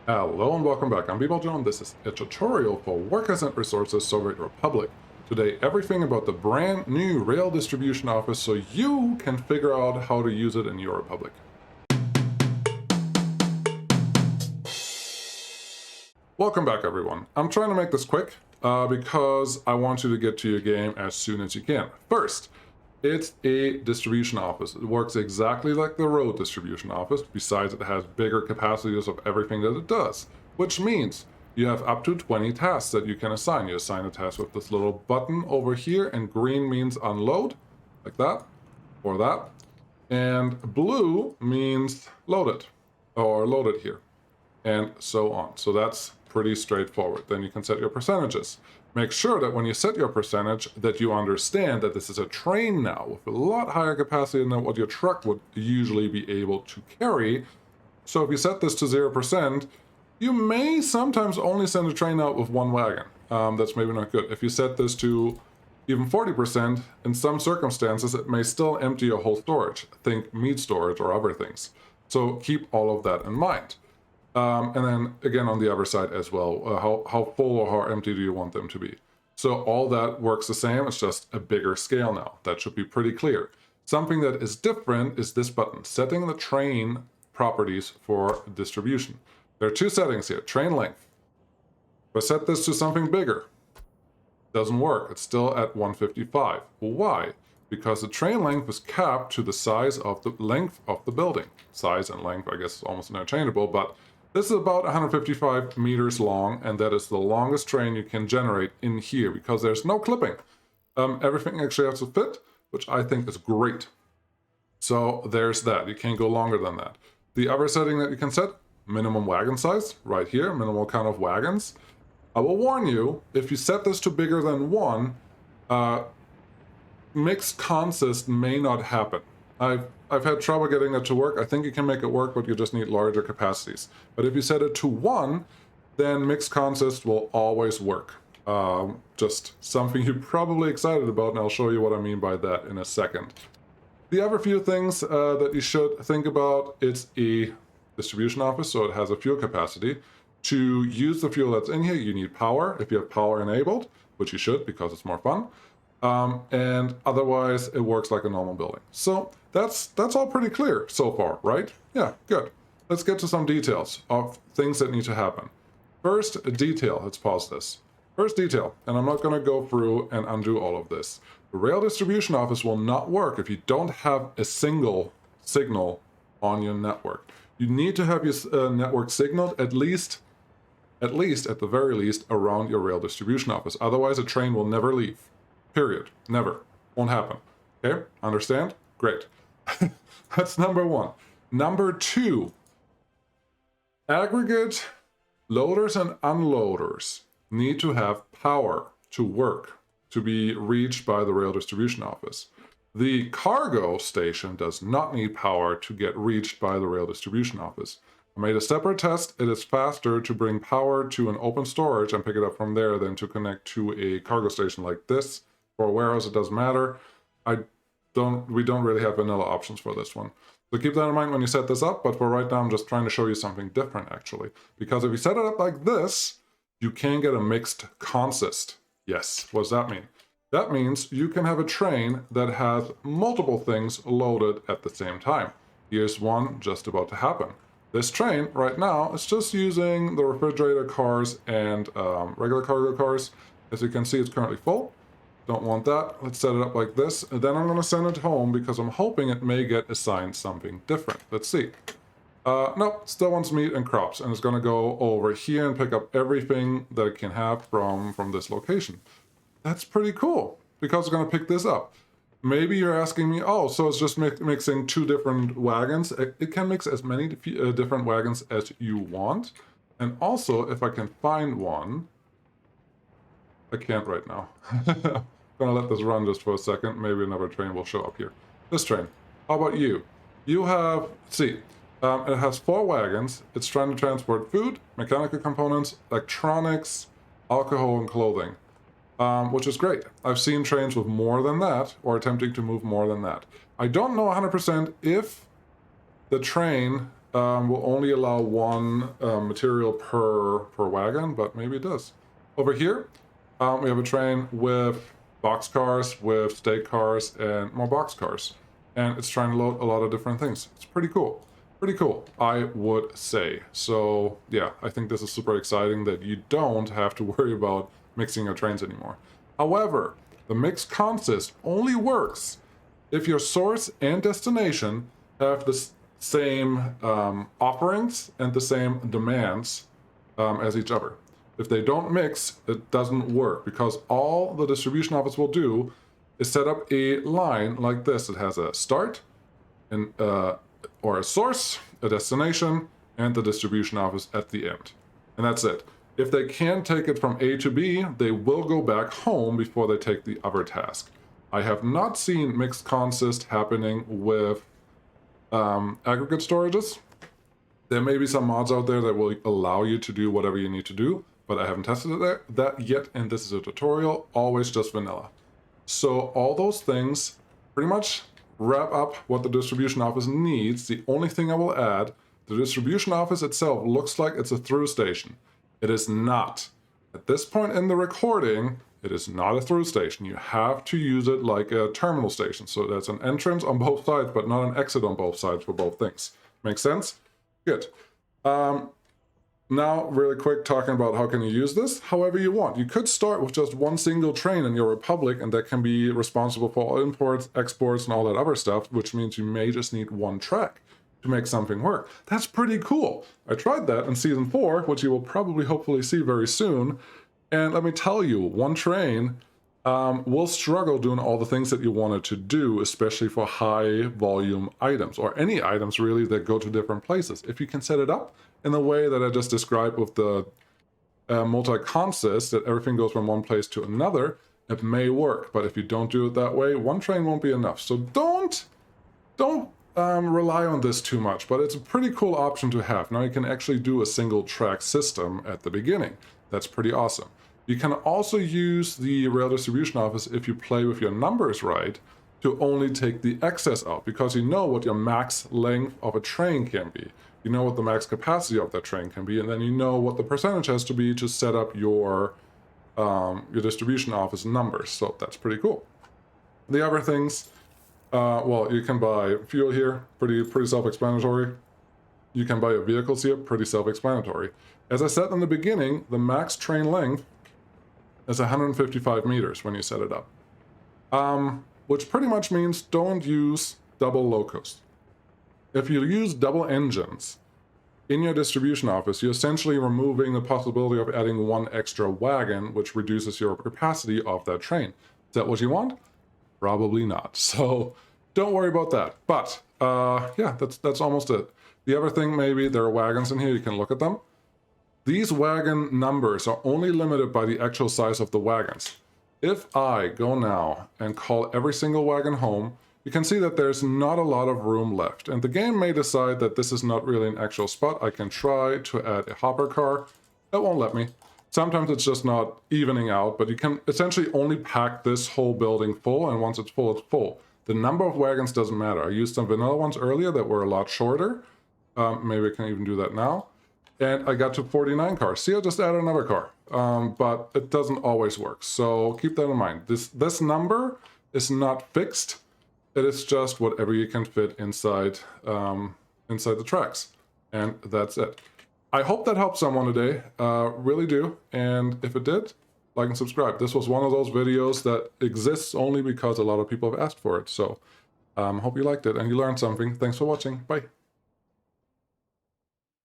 Hello and welcome back. I'm Joe and this is a tutorial for Workers and Resources Soviet Republic. Today, everything about the brand new rail distribution office so you can figure out how to use it in your republic. Welcome back, everyone. I'm trying to make this quick because I want you to get to your game as soon as you can. First, it's a distribution office. It works exactly like the road distribution office, besides it has bigger capacities of everything that it does, which means you have up to 20 tasks that you can assign. You assign a task with this little button over here, and green means unload, like that, or that, and blue means load it, or load it here, and so on. So that's pretty straightforward. Then you can set your percentages. Make sure that when you set your percentage that you understand that this is a train now with a lot higher capacity than what your truck would usually be able to carry. So if you set this to 0%, you may sometimes only send a train out with one wagon. That's maybe not good. If you set this to even 40%, in some circumstances, it may still empty your whole storage. Think meat storage or other things. So keep all of that in mind. And then again on the other side as well, how full or how empty do you want them to be? So all that works the same, it's just a bigger scale now. That should be pretty clear. Something that is different is this button, setting the train properties for distribution. There are two settings here, train length. If I set this to something bigger, doesn't work, it's still at 155. Why? Because the train length is capped to the size of the length of the building. Size and length, I guess, is almost interchangeable, but this is about 155 meters long, and that is the longest train you can generate in here because there's no clipping. Everything actually has to fit, which I think is great. So there's that. You can't go longer than that. The other setting that you can set, minimum wagon size, right here, minimal count of wagons. I will warn you, if you set this to bigger than one, mixed consist may not happen. I've had trouble getting it to work. I think you can make it work, but you just need larger capacities. But if you set it to 1, then mixed consist will always work. Just something you're probably excited about, and I'll show you what I mean by that in a second. The other few things that you should think about, it's a distribution office, so it has a fuel capacity. To use the fuel that's in here, you need power, if you have power enabled, which you should because it's more fun. And otherwise, it works like a normal building. So that's all pretty clear so far, right? Yeah, good. Let's get to some details of things that need to happen. First, detail. Let's pause this. First detail, and I'm not going to go through and undo all of this. The rail distribution office will not work if you don't have a single signal on your network. You need to have your network signaled at least at the very least around your rail distribution office. Otherwise, a train will never leave. Period. Never. Won't happen. Okay? Understand? Great. That's number 1. Number 2, aggregate loaders and unloaders need to have power to work, to be reached by the rail distribution office. The cargo station does not need power to get reached by the rail distribution office. I made a separate test. It is faster to bring power to an open storage and pick it up from there than to connect to a cargo station like this. For a warehouse, it doesn't matter. We don't really have vanilla options for this one. So keep that in mind when you set this up, but for right now, I'm just trying to show you something different, actually. Because if you set it up like this, you can get a mixed consist. Yes, what does that mean? That means you can have a train that has multiple things loaded at the same time. Here's one just about to happen. This train, right now, is just using the refrigerator cars and regular cargo cars. As you can see, it's currently full. Don't want that. Let's set it up like this. And then I'm going to send it home because I'm hoping it may get assigned something different. Let's see. Nope, still wants meat and crops. And it's going to go over here and pick up everything that it can have from this location. That's pretty cool because it's going to pick this up. Maybe you're asking me, oh, so it's just mixing 2 different wagons. It can mix as many different wagons as you want. And also, if I can find one, I can't right now. I'm gonna let this run just for a second. Maybe another train will show up here. This train. How about you? You have, it has 4 wagons. It's trying to transport food, mechanical components, electronics, alcohol, and clothing, which is great. I've seen trains with more than that, or attempting to move more than that. I don't know 100% if the train will only allow one material per wagon, but maybe it does. Over here, we have a train with boxcars, with stake cars, and more boxcars. And it's trying to load a lot of different things. It's pretty cool. Pretty cool, I would say. So yeah, I think this is super exciting that you don't have to worry about mixing your trains anymore. However, the mix consist only works if your source and destination have the same offerings and the same demands as each other. If they don't mix, it doesn't work, because all the distribution office will do is set up a line like this. It has a start and or a source, a destination, and the distribution office at the end. And that's it. If they can take it from A to B, they will go back home before they take the other task. I have not seen mixed consist happening with aggregate storages. There may be some mods out there that will allow you to do whatever you need to do, but I haven't tested that yet, and this is a tutorial, always just vanilla. So all those things pretty much wrap up what the distribution office needs. The only thing I will add, the distribution office itself looks like it's a through station. It is not. At this point in the recording, it is not a through station. You have to use it like a terminal station. So that's an entrance on both sides, but not an exit on both sides for both things. Make sense? Good. Now, really quick, talking about how can you use this however you want. You could start with just one single train in your republic, and that can be responsible for all imports, exports, and all that other stuff, which means you may just need one track to make something work. That's pretty cool. I tried that in Season 4, which you will probably hopefully see very soon, and let me tell you, one train will struggle doing all the things that you wanted to do, especially for high volume items, or any items really that go to different places. If you can set it up in the way that I just described with the multi-consist, that everything goes from one place to another, it may work. But if you don't do it that way, one train won't be enough. So don't rely on this too much, but it's a pretty cool option to have. Now you can actually do a single track system at the beginning. That's pretty awesome. You can also use the rail distribution office if you play with your numbers right to only take the excess out, because you know what your max length of a train can be. You know what the max capacity of that train can be, and then you know what the percentage has to be to set up your distribution office numbers. So that's pretty cool. The other things, well, you can buy fuel here, pretty self-explanatory. You can buy your vehicles here, pretty self-explanatory. As I said in the beginning, the max train length is 155 meters when you set it up, which pretty much means don't use double locos. If you use double engines in your distribution office, you're essentially removing the possibility of adding one extra wagon, which reduces your capacity of that train. Is that what you want? Probably not. So don't worry about that. But yeah, that's almost it. The other thing, maybe there are wagons in here, you can look at them. These wagon numbers are only limited by the actual size of the wagons. If I go now and call every single wagon home, you can see that there's not a lot of room left, and the game may decide that this is not really an actual spot. I can try to add a hopper car. It won't let me. Sometimes it's just not evening out, but you can essentially only pack this whole building full, and once it's full, it's full. The number of wagons doesn't matter. I used some vanilla ones earlier that were a lot shorter. Maybe I can even do that now. And I got to 49 cars. See, I just added another car, but it doesn't always work. So keep that in mind. This number is not fixed. It is just whatever you can fit inside the tracks. And that's it. I hope that helped someone today. Really do. And if it did, like and subscribe. This was one of those videos that exists only because a lot of people have asked for it. So hope you liked it and you learned something. Thanks for watching. Bye.